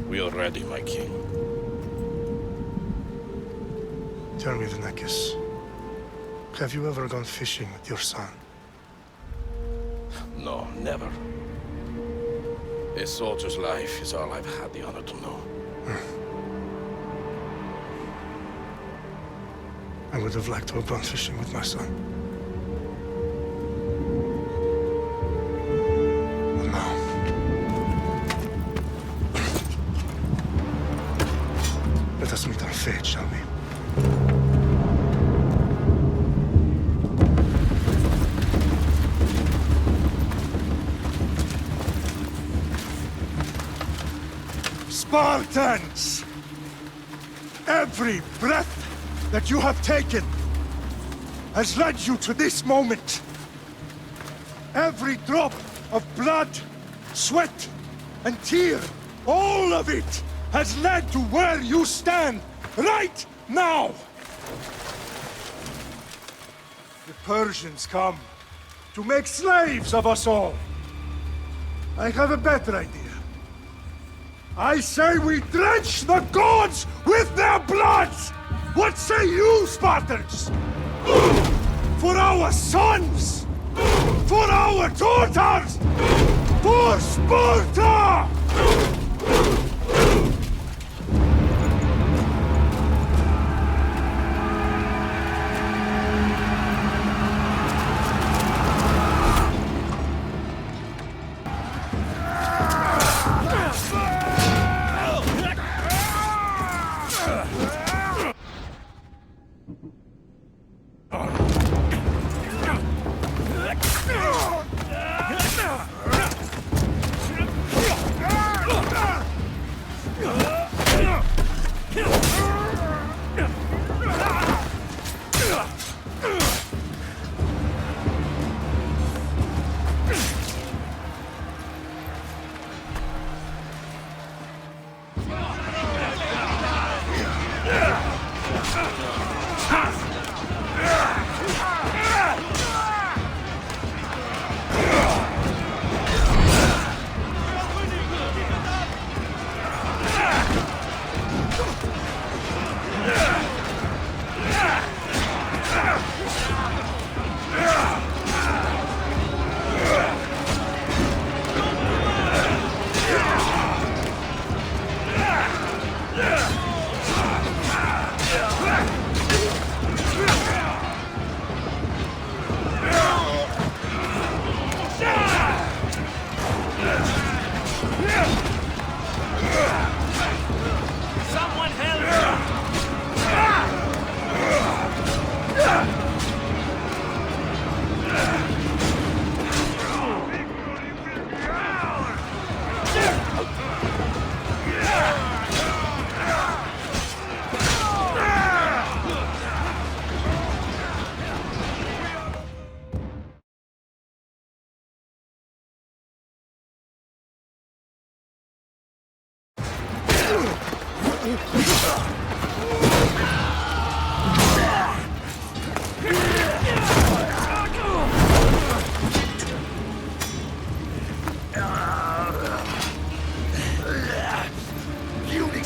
We are ready, my king. Tell me, Vinakis, have you ever gone fishing with your son? No, never. A soldier's life is all I've had the honor to know. I would have liked to have gone fishing with my son. But now... let us meet our fate, shall we? Spartans! Every breath that you have taken has led you to this moment. Every drop of blood, sweat, and tear, all of it has led to where you stand right now. The Persians come to make slaves of us all. I have a better idea. I say we drench the gods with their blood! What say you, Spartans? For our sons! For our daughters! For Sparta!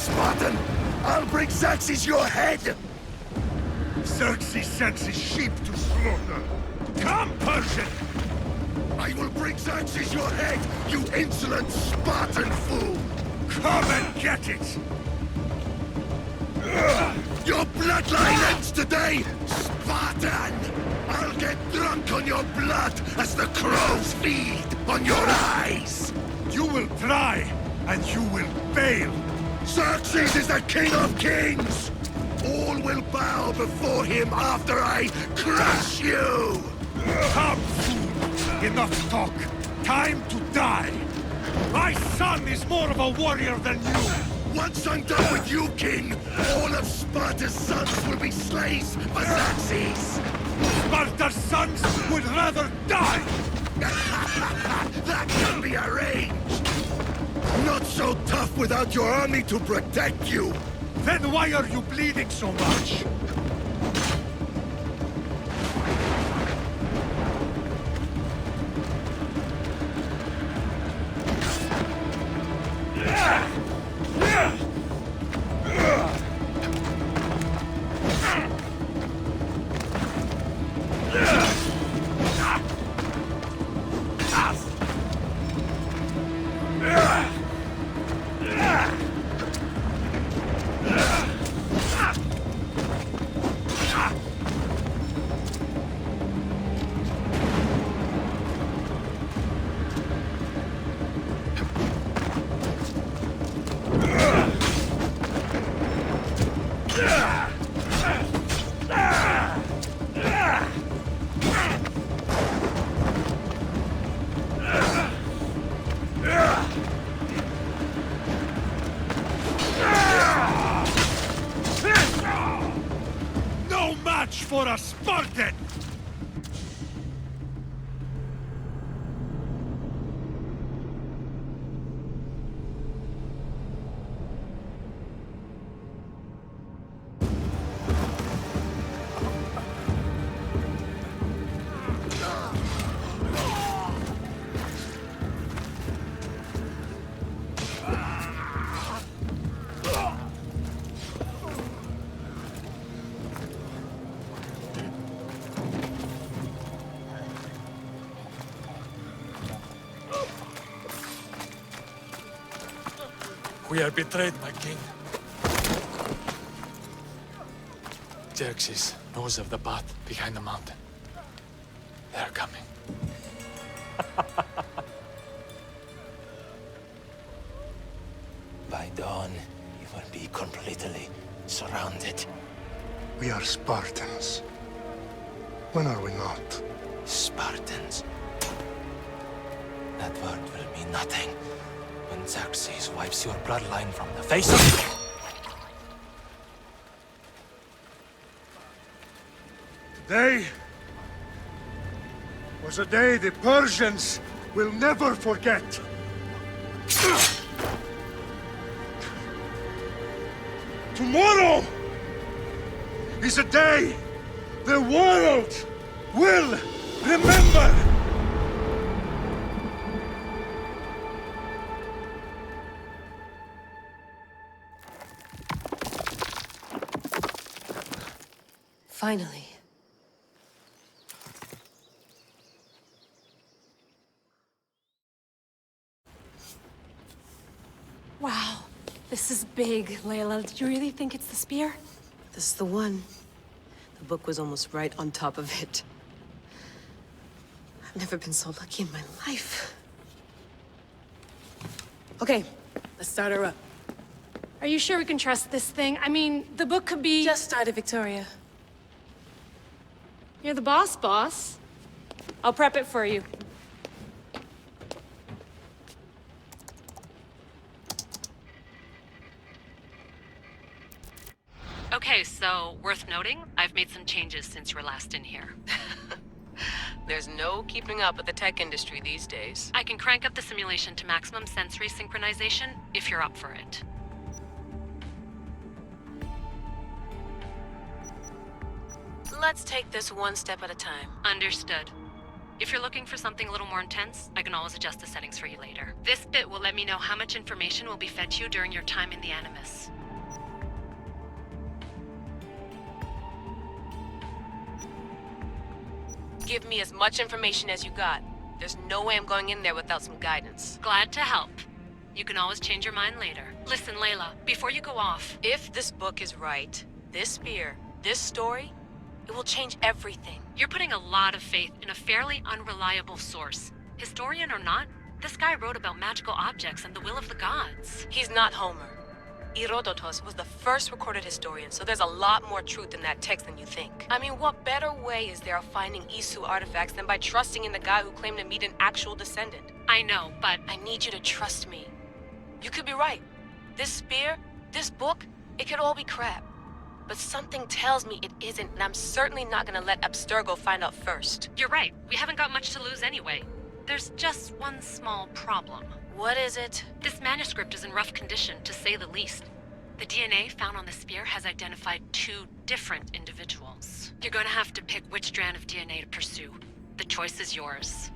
Spartan! I'll bring Xerxes your head! Xerxes sends his sheep to slaughter. Come, Persian! I will bring Xerxes your head, you insolent Spartan fool! Come and get it! Your bloodline ends today, Spartan! I'll get drunk on your blood as the crows feed on your eyes! You will try, and you will fail! Xerxes is the king of kings! All will bow before him after I crush you! Come, fool! Enough talk! Time to die! My son is more of a warrior than you! Once I'm done with you, king, all of Sparta's sons will be slaves for Xerxes! Sparta's sons would rather die! That can be arranged! Not so tough without your army to protect you! Then why are you bleeding so much? match for a Spartan! We are betrayed, my king. Xerxes knows of the path behind the mountain. They are coming. By dawn, you will be completely surrounded. We are Spartans. When are we not? Spartans. That word will mean nothing when Xerxes wipes your bloodline from the face of... Today was a day the Persians will never forget. Tomorrow is a day the world will remember. Finally. Wow, this is big, Layla. Did you really think it's the spear? This is the one. The book was almost right on top of it. I've never been so lucky in my life. Okay, let's start her up. Are you sure we can trust this thing? I mean, the book could be... Just started, Victoria. You're the boss. I'll prep it for you. Okay, so, worth noting, I've made some changes since you were last in here. There's no keeping up with the tech industry these days. I can crank up the simulation to maximum sensory synchronization, if you're up for it. Let's take this one step at a time. Understood. If you're looking for something a little more intense, I can always adjust the settings for you later. This bit will let me know how much information will be fed to you during your time in the Animus. Give me as much information as you got. There's no way I'm going in there without some guidance. Glad to help. You can always change your mind later. Listen, Layla, before you go off... If this book is right, this spear, this story, it will change everything. You're putting a lot of faith in a fairly unreliable source. Historian or not, this guy wrote about magical objects and the will of the gods. He's not Homer. Herodotus was the first recorded historian, so there's a lot more truth in that text than you think. I mean, what better way is there of finding Isu artifacts than by trusting in the guy who claimed to meet an actual descendant? I know, but... I need you to trust me. You could be right. This spear, this book, it could all be crap. But something tells me it isn't, and I'm certainly not gonna let Abstergo find out first. You're right. We haven't got much to lose anyway. There's just one small problem. What is it? This manuscript is in rough condition, to say the least. The DNA found on the spear has identified 2 different individuals. You're gonna have to pick which strand of DNA to pursue. The choice is yours.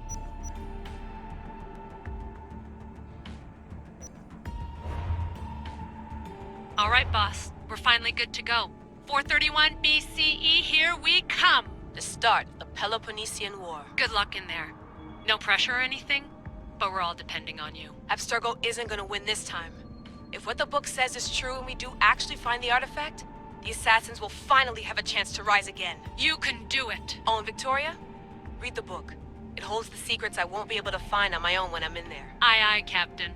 All right, boss. We're finally good to go. 431 BCE, here we come! The start of the Peloponnesian War. Good luck in there. No pressure or anything, but we're all depending on you. Abstergo isn't gonna win this time. If what the book says is true and we do actually find the artifact, the assassins will finally have a chance to rise again. You can do it! Oh, and Victoria? Read the book. It holds the secrets I won't be able to find on my own when I'm in there. Aye, aye, Captain.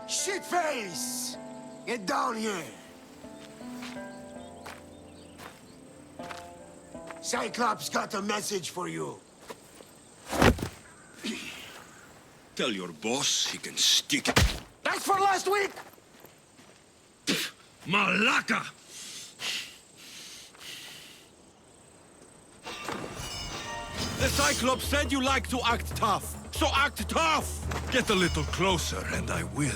Shitface! Get down here! Cyclops got a message for you. Tell your boss he can stick it. That's for last week! Malaka! The Cyclops said you like to act tough, so act tough! Get a little closer, and I will.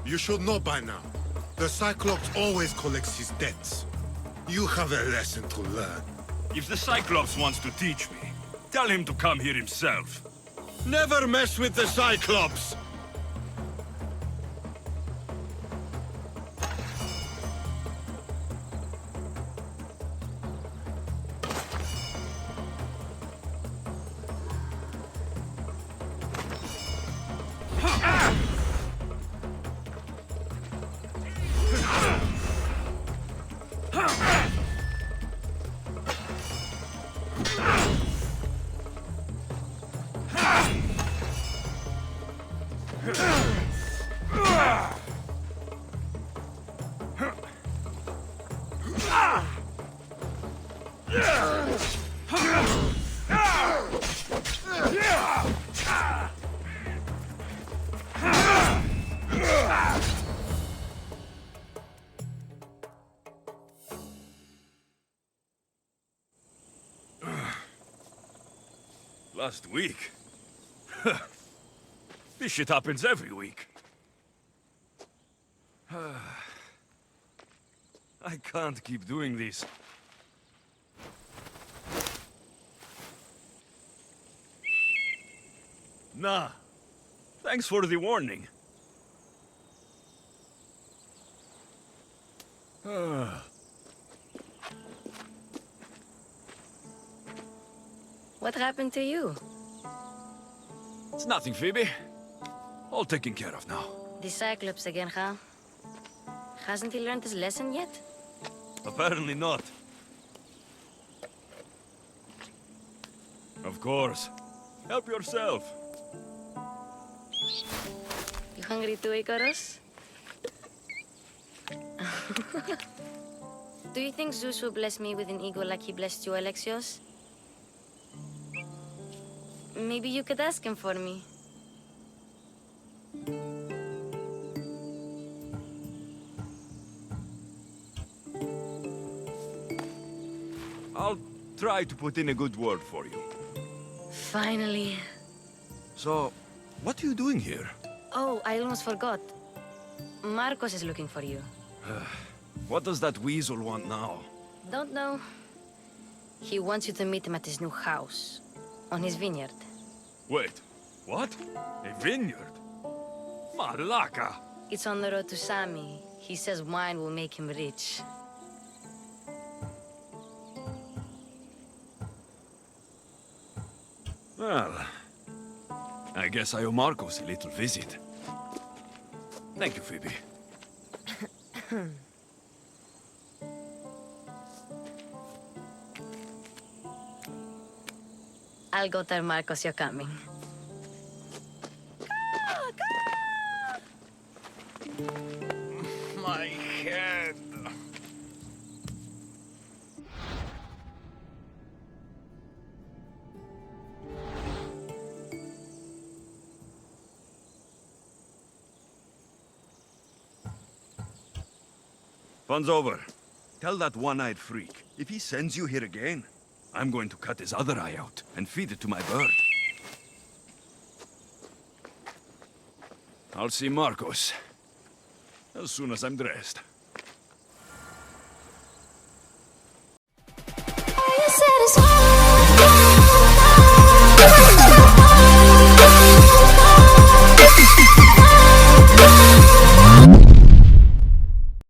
You should know by now. The Cyclops always collects his debts. You have a lesson to learn. If the Cyclops wants to teach me, tell him to come here himself. Never mess with the Cyclops! Last week? This shit happens every week. I can't keep doing this. Nah. Thanks for the warning. What happened to you? It's nothing, Phoebe. All taken care of now. The Cyclops again, huh? Hasn't he learned his lesson yet? Apparently not. Of course. Help yourself. You hungry too, Icarus? Do you think Zeus will bless me with an ego like he blessed you, Alexios? Maybe you could ask him for me. I'll try to put in a good word for you. Finally. So, what are you doing here? Oh, I almost forgot. Marcos is looking for you. What does that weasel want now? Don't know. He wants you to meet him at his new house. On his vineyard. Wait, what? A vineyard? Malaka! It's on the road to Sami. He says wine will make him rich. Well, I guess I owe Marcos a little visit. Thank you, Phoebe. I'll go tell Marcos you're coming. My head. Fun's over. Tell that one-eyed freak, if he sends you here again, I'm going to cut his other eye out and feed it to my bird. I'll see Marcos as soon as I'm dressed.